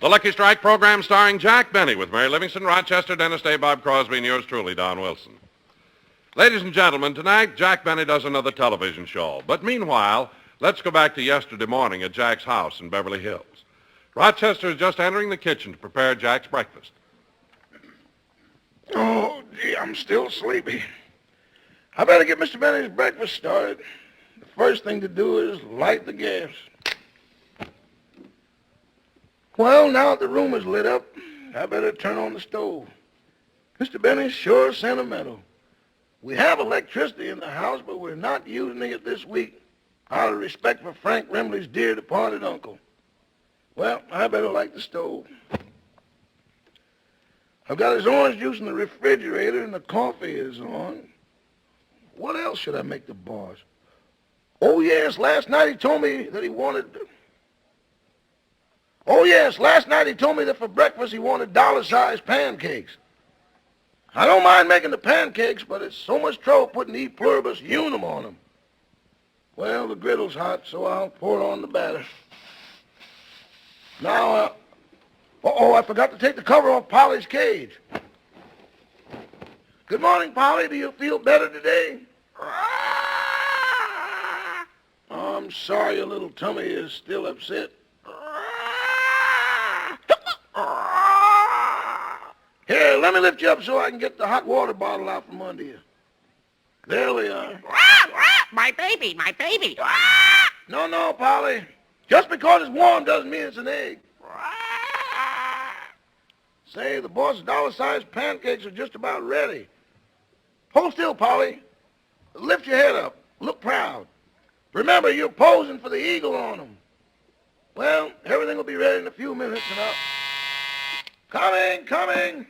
The Lucky Strike program starring Jack Benny with Mary Livingston, Rochester, Dennis Day, Bob Crosby, and yours truly, Don Wilson. Ladies and gentlemen, tonight Jack Benny does another television show. But meanwhile, let's go back to yesterday morning at Jack's house in Beverly Hills. Rochester is just entering the kitchen to prepare Jack's breakfast. Oh, gee, I'm still sleepy. I better get Mr. Benny's breakfast started. The first thing to do is light the gas. Well, now that the room is lit up, I better turn on the stove. Mr. Benny's sure sentimental. We have electricity in the house, but we're not using it this week out of respect for Frank Remley's dear departed uncle. Well, I better light the stove. I've got his orange juice in the refrigerator and the coffee is on. What else should I make the boss? Oh, yes, last night he told me that for breakfast he wanted dollar-sized pancakes. I don't mind making the pancakes, but it's so much trouble putting E pluribus unum on them. Well, the griddle's hot, so I'll pour on the batter. Now, I forgot to take the cover off Polly's cage. Good morning, Polly. Do you feel better today? Oh, I'm sorry your little tummy is still upset. Here, let me lift you up so I can get the hot water bottle out from under you. There we are. My baby, my baby. No, Polly. Just because it's warm doesn't mean it's an egg. Say, the boss's dollar-sized pancakes are just about ready. Hold still, Polly. Lift your head up. Look proud. Remember, you're posing for the eagle on them. Well, everything will be ready in a few minutes, and I'll... Coming.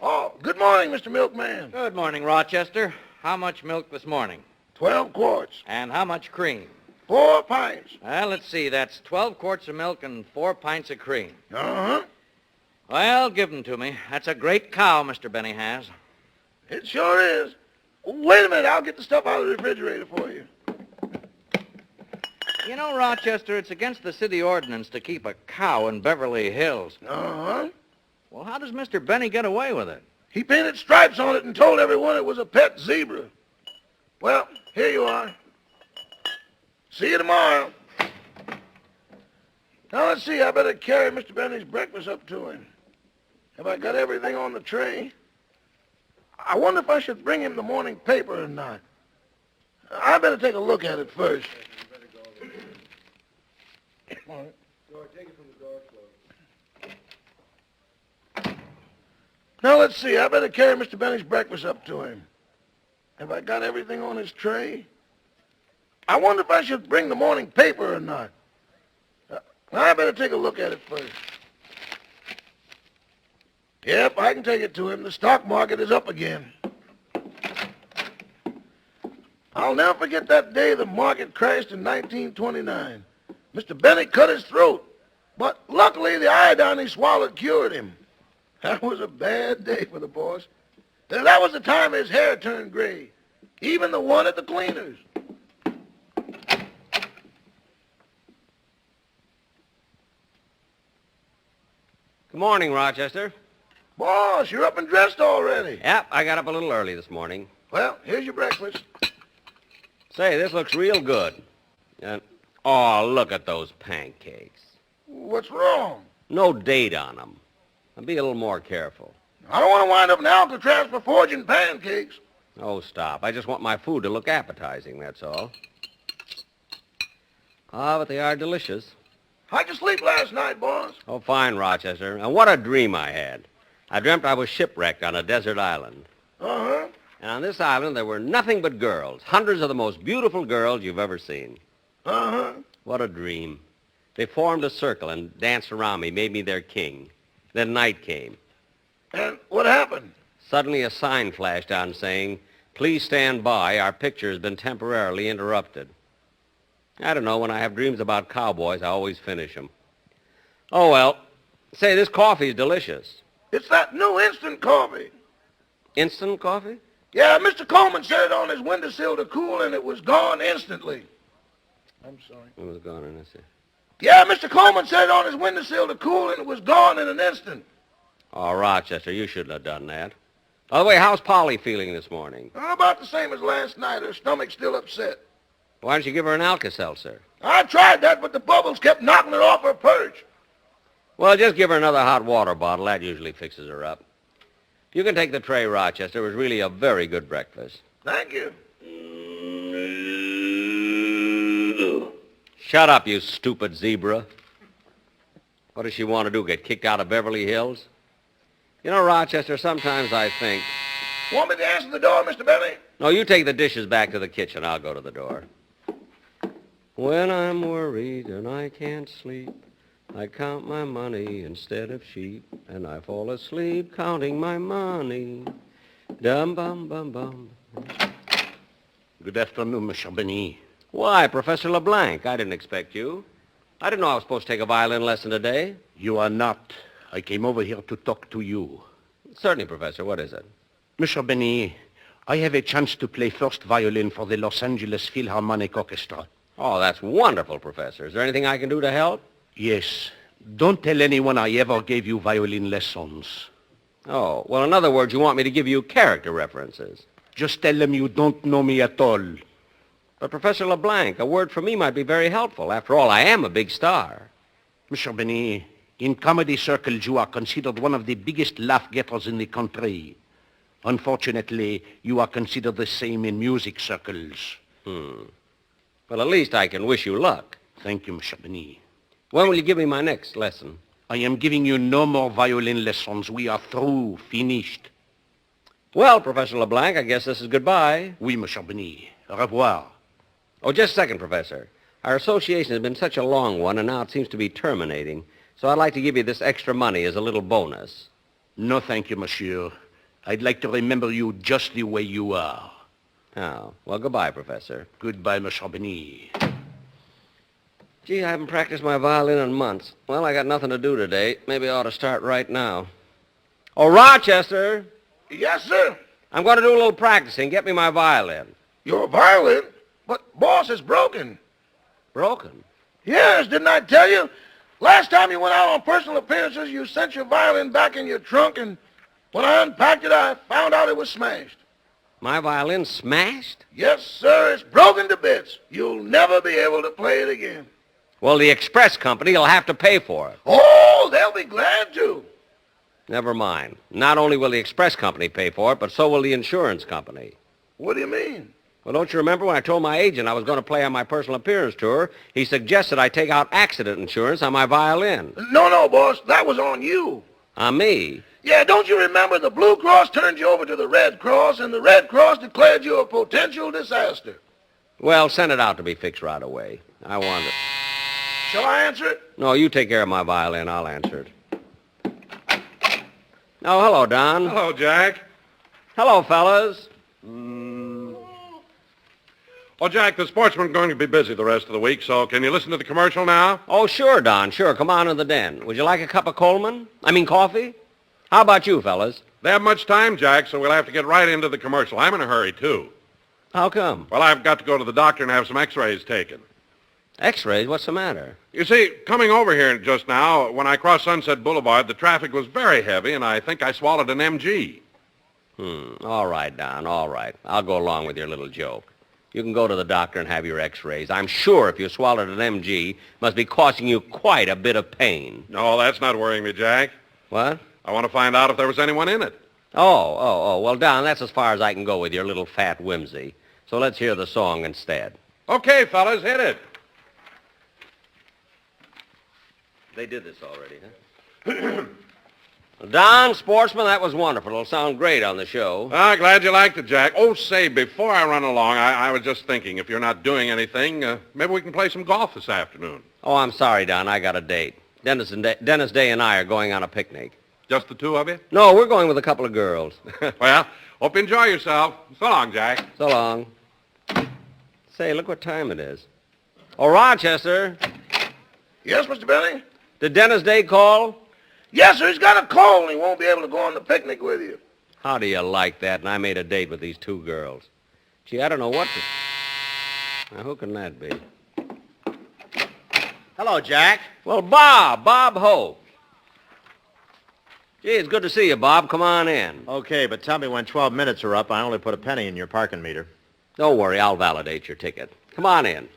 Oh, good morning, Mr. Milkman. Good morning, Rochester. How much milk this morning? 12 quarts. And how much cream? 4 pints. Well, let's see. That's 12 quarts of milk and 4 pints of cream. Uh-huh. Well, give them to me. That's a great cow Mr. Benny has. It sure is. Wait a minute. I'll get the stuff out of the refrigerator for you. You know, Rochester, it's against the city ordinance to keep a cow in Beverly Hills. Uh-huh. Well, how does Mr. Benny get away with it? He painted stripes on it and told everyone it was a pet zebra. Well, here you are. See you tomorrow. Now, let's see. I better carry Mr. Benny's breakfast up to him. Have I got everything on the tray? I wonder if I should bring him the morning paper or not. I better take a look at it first. All right. Take it from the door closed. Now, let's see. I better carry Mr. Benny's breakfast up to him. Have I got everything on his tray? I wonder if I should bring the morning paper or not. I better take a look at it first. Yep, I can take it to him. The stock market is up again. I'll never forget that day the market crashed in 1929. Mr. Benny cut his throat, but luckily the iodine he swallowed cured him. That was a bad day for the boss. That was the time his hair turned gray, even the one at the cleaners. Good morning, Rochester. Boss, you're up and dressed already. Yep, I got up a little early this morning. Well, here's your breakfast. Say, this looks real good. Oh, look at those pancakes. What's wrong? No date on them. I'll be a little more careful. I don't want to wind up in Alcatraz for forging pancakes. Oh, stop. I just want my food to look appetizing, that's all. Ah, but they are delicious. How'd you sleep last night, boss? Oh, fine, Rochester. And what a dream I had. I dreamt I was shipwrecked on a desert island. Uh-huh. And on this island, there were nothing but girls. Hundreds of the most beautiful girls you've ever seen. Uh-huh. What a dream. They formed a circle and danced around me, made me their king. Then night came. And what happened? Suddenly a sign flashed on saying, "Please stand by. Our picture has been temporarily interrupted." I don't know. When I have dreams about cowboys, I always finish them. Oh, well. Say, this coffee's delicious. It's that new instant coffee. Instant coffee? Yeah, Mr. Coleman set it on his windowsill to cool, and it was gone instantly. I'm sorry. It was gone, and I said, Yeah, Mr. Coleman set it on his windowsill to cool, and it was gone in an instant. Oh, Rochester, you shouldn't have done that. By the way, how's Polly feeling this morning? About the same as last night. Her stomach's still upset. Why don't you give her an Alka-Seltzer? I tried that, but the bubbles kept knocking her off her perch. Well, just give her another hot water bottle. That usually fixes her up. You can take the tray, Rochester. It was really a very good breakfast. Thank you. Shut up, you stupid zebra. What does she want to do, get kicked out of Beverly Hills? You know, Rochester, sometimes I think... Want me to answer the door, Mr. Benny? No, you take the dishes back to the kitchen. I'll go to the door. When I'm worried and I can't sleep, I count my money instead of sheep, and I fall asleep counting my money. Dum-bum-bum-bum. Good afternoon, Monsieur Benny. Why, Professor LeBlanc, I didn't expect you. I didn't know I was supposed to take a violin lesson today. You are not. I came over here to talk to you. Certainly, Professor. What is it? Monsieur Benny, I have a chance to play first violin for the Los Angeles Philharmonic Orchestra. Oh, that's wonderful, Professor. Is there anything I can do to help? Yes. Don't tell anyone I ever gave you violin lessons. Oh, well, in other words, you want me to give you character references. Just tell them you don't know me at all. But, Professor LeBlanc, a word from me might be very helpful. After all, I am a big star. Monsieur Benny, in comedy circles, you are considered one of the biggest laugh-getters in the country. Unfortunately, you are considered the same in music circles. Well, at least I can wish you luck. Thank you, Monsieur Benny. When will you give me my next lesson? I am giving you no more violin lessons. We are through, finished. Well, Professor LeBlanc, I guess this is goodbye. Oui, Monsieur Benny. Au revoir. Oh, just a second, Professor. Our association has been such a long one, and now it seems to be terminating. So I'd like to give you this extra money as a little bonus. No, thank you, monsieur. I'd like to remember you just the way you are. Oh, well, goodbye, Professor. Goodbye, Monsieur Benny. Gee, I haven't practiced my violin in months. Well, I got nothing to do today. Maybe I ought to start right now. Oh, Rochester! Yes, sir. I'm going to do a little practicing. Get me my violin. Your violin? But, boss, it's broken. Broken? Yes, didn't I tell you? Last time you went out on personal appearances, you sent your violin back in your trunk, and when I unpacked it, I found out it was smashed. My violin smashed? Yes, sir, it's broken to bits. You'll never be able to play it again. Well, the express company will have to pay for it. Oh, they'll be glad to. Never mind. Not only will the express company pay for it, but so will the insurance company. What do you mean? Well, don't you remember when I told my agent I was going to play on my personal appearance tour, he suggested I take out accident insurance on my violin. No, boss, that was on you. On me? Yeah, don't you remember the Blue Cross turned you over to the Red Cross, and the Red Cross declared you a potential disaster? Well, send it out to be fixed right away. I want it. Shall I answer it? No, you take care of my violin. I'll answer it. Oh, hello, Don. Hello, Jack. Hello, fellas. Oh, Jack, the sportsmen are going to be busy the rest of the week, so can you listen to the commercial now? Oh, sure, Don, sure. Come on in the den. Would you like a cup of coffee? How about you, fellas? They have much time, Jack, so we'll have to get right into the commercial. I'm in a hurry, too. How come? Well, I've got to go to the doctor and have some x-rays taken. X-rays? What's the matter? You see, coming over here just now, when I crossed Sunset Boulevard, the traffic was very heavy, and I think I swallowed an MG. All right, Don, all right. I'll go along with your little joke. You can go to the doctor and have your x-rays. I'm sure if you swallowed an MG, it must be causing you quite a bit of pain. No, that's not worrying me, Jack. What? I want to find out if there was anyone in it. Oh. Well, Don, that's as far as I can go with your little fat whimsy. So let's hear the song instead. Okay, fellas, hit it. They did this already, huh? Don, sportsman, that was wonderful. It'll sound great on the show. Ah, glad you liked it, Jack. Oh, say, before I run along, I was just thinking, if you're not doing anything, maybe we can play some golf this afternoon. Oh, I'm sorry, Don. I got a date. Dennis Day and I are going on a picnic. Just the two of you? No, we're going with a couple of girls. Well, hope you enjoy yourself. So long, Jack. So long. Say, look what time it is. Oh, Rochester, Yes, Mr. Benny? did Dennis Day call? Yes, sir, he's got a cold and he won't be able to go on the picnic with you. How do you like that? And I made a date with these two girls. Gee, I don't know what to... Now, who can that be? Hello, Jack. Well, Bob Hope. Gee, it's good to see you, Bob. Come on in. Okay, but tell me when 12 minutes are up, I only put a penny in your parking meter. Don't worry, I'll validate your ticket. Come on in.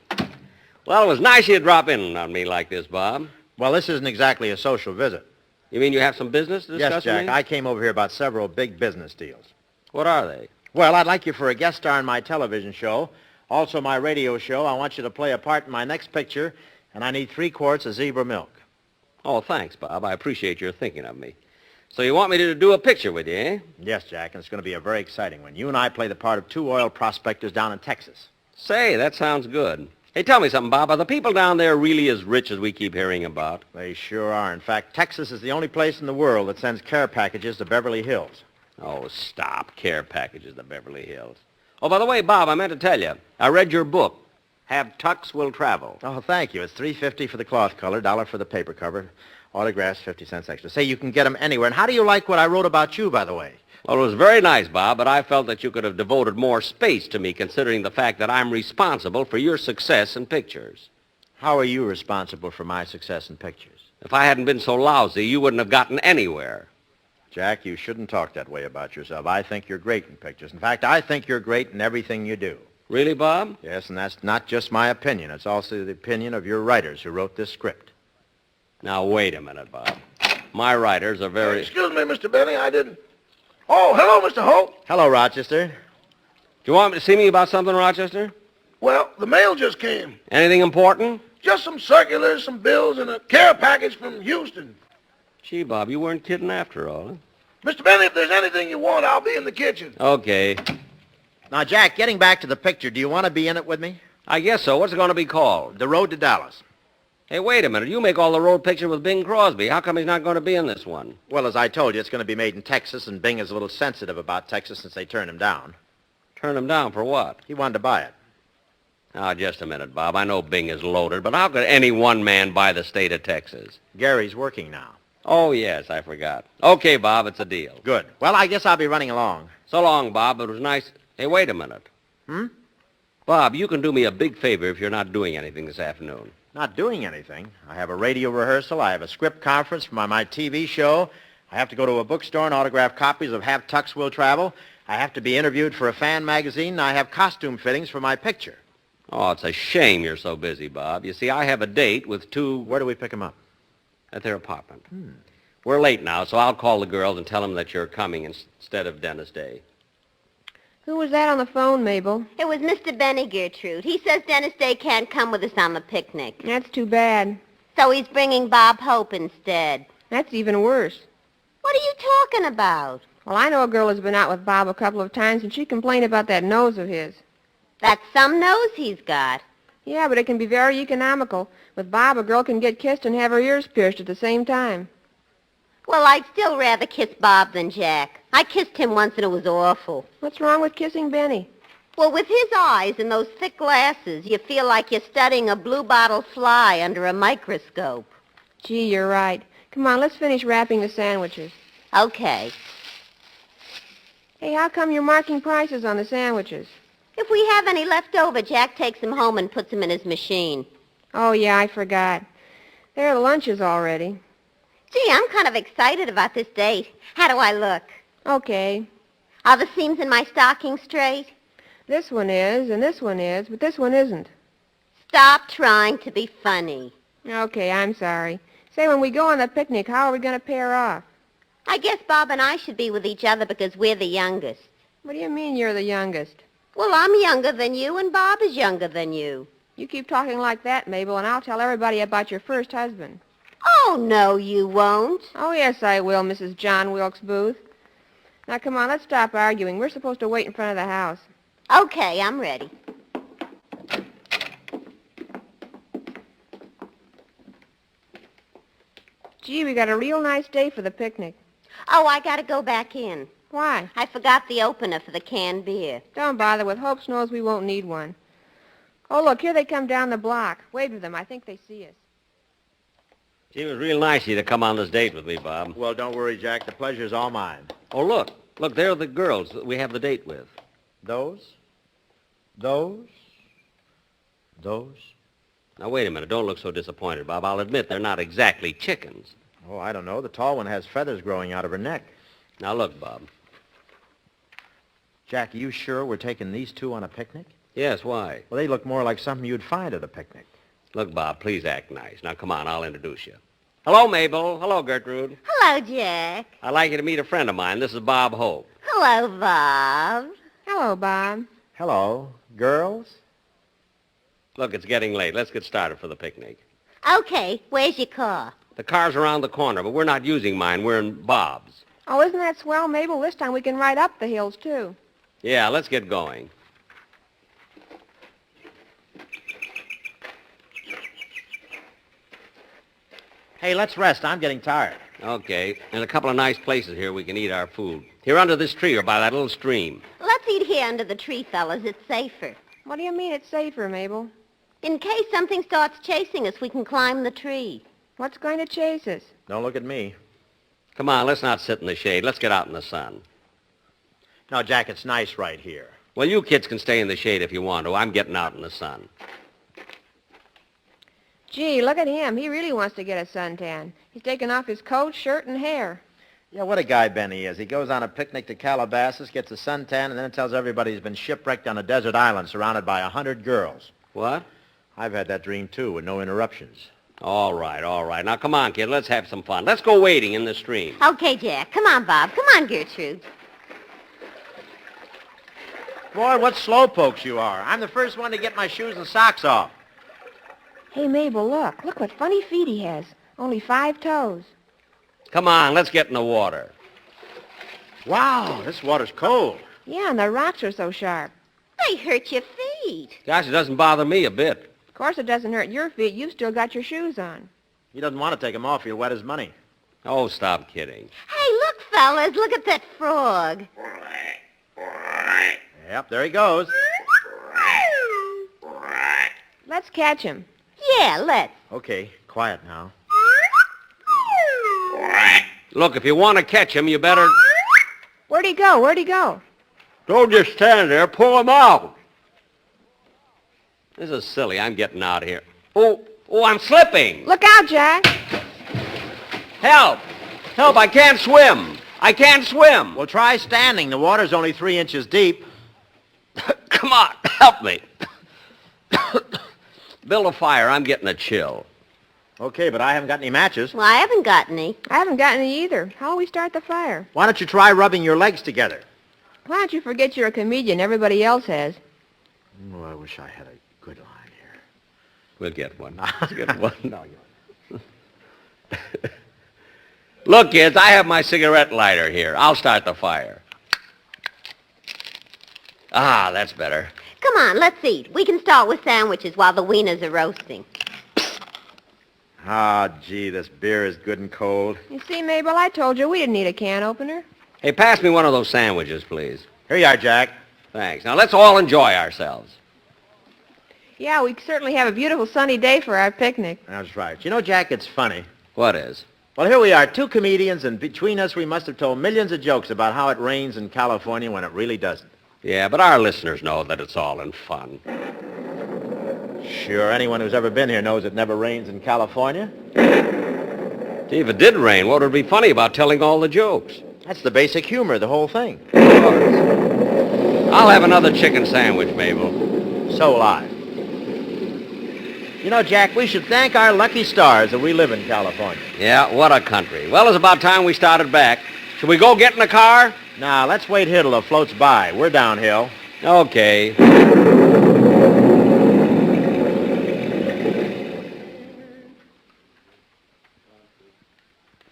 Well, it was nice you to drop in on me like this, Bob. Well, this isn't exactly a social visit. You mean you have some business to discuss Yes, Jack. with me? I came over here about several big business deals. What are they? Well, I'd like you for a guest star in my television show, also my radio show. I want you to play a part in my next picture, and I need 3 quarts of zebra milk. Oh, thanks, Bob. I appreciate your thinking of me. So you want me to do a picture with you, eh? Yes, Jack, and it's going to be a very exciting one. You and I play the part of 2 oil prospectors down in Texas. Say, that sounds good. Hey, tell me something, Bob. Are the people down there really as rich as we keep hearing about? They sure are. In fact, Texas is the only place in the world that sends care packages to Beverly Hills. Oh, stop. Care packages to Beverly Hills. Oh, by the way, Bob, I meant to tell you. I read your book, Have Tux Will Travel. Oh, thank you. It's $3.50 for the cloth color, $1 for the paper cover. Autographs, 50 cents extra. Say, you can get them anywhere. And how do you like what I wrote about you, by the way? Well, it was very nice, Bob, but I felt that you could have devoted more space to me considering the fact that I'm responsible for your success in pictures. How are you responsible for my success in pictures? If I hadn't been so lousy, you wouldn't have gotten anywhere. Jack, you shouldn't talk that way about yourself. I think you're great in pictures. In fact, I think you're great in everything you do. Really, Bob? Yes, and that's not just my opinion. It's also the opinion of your writers who wrote this script. Now, wait a minute, Bob. My writers are very... Excuse me, Mr. Benny, I didn't... Oh, hello, Mr. Hope. Hello, Rochester. Do you want me to see me about something, Rochester? Well, the mail just came. Anything important? Just some circulars, some bills, and a care package from Houston. Gee, Bob, you weren't kidding after all, huh? Mr. Benny, if there's anything you want, I'll be in the kitchen. Okay. Now, Jack, getting back to the picture, do you want to be in it with me? I guess so. What's it going to be called? The Road to Dallas. Hey, wait a minute. You make all the road pictures with Bing Crosby. How come he's not going to be in this one? Well, as I told you, it's going to be made in Texas, and Bing is a little sensitive about Texas since they turned him down. Turn him down for what? He wanted to buy it. Now, just a minute, Bob. I know Bing is loaded, but how could any one man buy the state of Texas? Gary's working now. Oh, yes, I forgot. Okay, Bob, it's a deal. Good. Well, I guess I'll be running along. So long, Bob. It was nice. Hey, wait a minute. Bob, you can do me a big favor if you're not doing anything this afternoon. Not doing anything. I have a radio rehearsal. I have a script conference for my TV show. I have to go to a bookstore and autograph copies of Have Tux Will Travel. I have to be interviewed for a fan magazine, and I have costume fittings for my picture. Oh, it's a shame you're so busy, Bob. You see, I have a date with 2... Where do we pick them up? At their apartment. We're late now, so I'll call the girls and tell them that you're coming instead of Dennis Day. Who was that on the phone, Mabel? It was Mr. Benny, Gertrude. He says Dennis Day can't come with us on the picnic. That's too bad. So he's bringing Bob Hope instead. That's even worse. What are you talking about? Well, I know a girl who's been out with Bob a couple of times, and she complained about that nose of his. That's some nose he's got. Yeah, but it can be very economical. With Bob, a girl can get kissed and have her ears pierced at the same time. Well, I'd still rather kiss Bob than Jack. I kissed him once and it was awful. What's wrong with kissing Benny? Well, with his eyes and those thick glasses, you feel like you're studying a blue-bottle fly under a microscope. Gee, you're right. Come on, let's finish wrapping the sandwiches. Okay. Hey, how come you're marking prices on the sandwiches? If we have any left over, Jack takes them home and puts them in his machine. Oh, yeah, I forgot. There are the lunches already. Gee, I'm kind of excited about this date. How do I look? Okay. Are the seams in my stocking straight? This one is, and this one is, but this one isn't. Stop trying to be funny. Okay, I'm sorry. Say, when we go on the picnic, how are we going to pair off? I guess Bob and I should be with each other because we're the youngest. What do you mean you're the youngest? Well, I'm younger than you, and Bob is younger than you. You keep talking like that, Mabel, and I'll tell everybody about your first husband. Oh, no, you won't. Oh, yes, I will, Mrs. John Wilkes Booth. Now, come on, let's stop arguing. We're supposed to wait in front of the house. Okay, I'm ready. Gee, we got a real nice day for the picnic. Oh, I gotta go back in. Why? I forgot the opener for the canned beer. Don't bother with Hope knows we won't need one. Oh, look, here they come down the block. Wave to them. I think they see us. Gee, it was real nice of you to come on this date with me, Bob. Well, don't worry, Jack. The pleasure's all mine. Oh, look. Look, there are the girls that we have the date with. Those? Now, wait a minute. Don't look so disappointed, Bob. I'll admit they're not exactly chickens. Oh, I don't know. The tall one has feathers growing out of her neck. Now, look, Bob. Jack, are you sure we're taking these two on a picnic? Yes, why? Well, they look more like something you'd find at a picnic. Look, Bob, please act nice. Now, come on, I'll introduce you. Hello, Mabel. Hello, Gertrude. Hello, Jack. I'd like you to meet a friend of mine. This is Bob Hope. Hello, Bob. Hello, Bob. Hello, girls. Look, it's getting late. Let's get started for the picnic. Okay, where's your car? The car's around the corner, but we're not using mine. We're in Bob's. Oh, isn't that swell, Mabel? This time we can ride up the hills, too. Yeah, let's get going. Hey, let's rest. I'm getting tired. Okay, and a couple of nice places here we can eat our food. Here under this tree or by that little stream. Let's eat here under the tree, fellas. It's safer. What do you mean it's safer, Mabel? In case something starts chasing us, we can climb the tree. What's going to chase us? Don't look at me. Come on, let's not sit in the shade. Let's get out in the sun. No, Jack, it's nice right here. Well, you kids can stay in the shade if you want to. I'm getting out in the sun. Gee, look at him. He really wants to get a suntan. He's taken off his coat, shirt, and hair. Yeah, what a guy Benny is. He goes on a picnic to Calabasas, gets a suntan, and then tells everybody he's been shipwrecked on a desert island surrounded by 100 girls. What? I've had that dream, too, with no interruptions. All right, all right. Now, come on, kid. Let's have some fun. Let's go wading in the stream. Okay, Jack. Come on, Bob. Come on, Gertrude. Boy, what slowpokes you are. I'm the first one to get my shoes and socks off. Hey, Mabel, look. Look what funny feet he has. Only 5 toes. Come on, let's get in the water. Wow, this water's cold. Yeah, and the rocks are so sharp. They hurt your feet. Gosh, it doesn't bother me a bit. Of course it doesn't hurt your feet. You've still got your shoes on. He doesn't want to take them off. He'll wet his money. Oh, stop kidding. Hey, look, fellas. Look at that frog. Yep, there he goes. Let's catch him. Yeah, let's. Okay, quiet now. Look, if you want to catch him, you better... Where'd he go? Where'd he go? Don't just stand there. Pull him out. This is silly. I'm getting out of here. Oh, I'm slipping. Look out, Jack. Help. Help, I can't swim. I can't swim. Well, try standing. The water's only 3 inches deep. Come on, help me. Build a fire. I'm getting a chill. Okay, but I haven't got any matches. Well, I haven't got any. I haven't got any either. How'll we start the fire? Why don't you try rubbing your legs together? Why don't you forget you're a comedian? Everybody else has. Oh, I wish I had a good line here. We'll get one. Let's get one. No, you Look, kids, I have my cigarette lighter here. I'll start the fire. Ah, that's better. Come on, let's eat. We can start with sandwiches while the wieners are roasting. Ah, gee, this beer is good and cold. You see, Mabel, I told you we didn't need a can opener. Hey, pass me one of those sandwiches, please. Here you are, Jack. Thanks. Now, let's all enjoy ourselves. Yeah, we certainly have a beautiful sunny day for our picnic. That's right. You know, Jack, it's funny. What is? Well, here we are, 2 comedians, and between us we must have told millions of jokes about how it rains in California when it really doesn't. Yeah, but our listeners know that it's all in fun. Sure, anyone who's ever been here knows it never rains in California. Gee, if it did rain, what would be funny about telling all the jokes? That's the basic humor of the whole thing. I'll have another chicken sandwich, Mabel. So will I. You know, Jack, we should thank our lucky stars that we live in California. Yeah, what a country. Well, it's about time we started back. Should we go get in the car? Now, let's wait here till it floats by. We're downhill. Okay.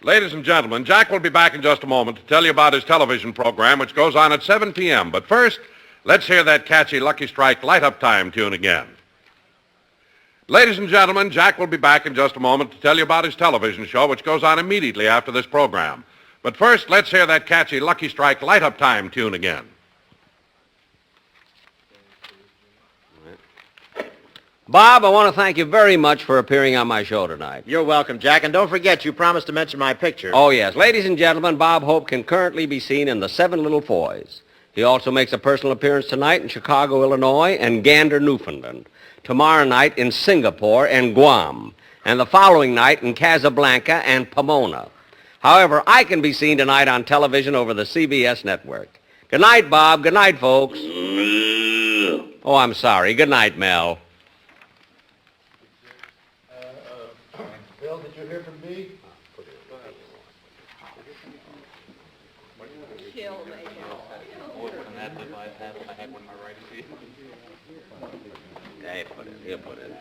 Ladies and gentlemen, Jack will be back in just a moment to tell you about his television program, which goes on at 7 p.m. But first, let's hear that catchy Lucky Strike light-up time tune again. Ladies and gentlemen, Jack will be back in just a moment to tell you about his television show, which goes on immediately after this program. But first, let's hear that catchy Lucky Strike light-up time tune again. Bob, I want to thank you very much for appearing on my show tonight. You're welcome, Jack, and don't forget you promised to mention my picture. Oh, yes. Ladies and gentlemen, Bob Hope can currently be seen in The 7 Little Foys. He also makes a personal appearance tonight in Chicago, Illinois, and Gander, Newfoundland. tomorrow night in Singapore and Guam, and the following night in Casablanca and Pomona. However, I can be seen tonight on television over the CBS network. Good night, Bob. Good night, folks. Oh, I'm sorry. Good night, Mel. Bill, did you hear from B? He'll put it.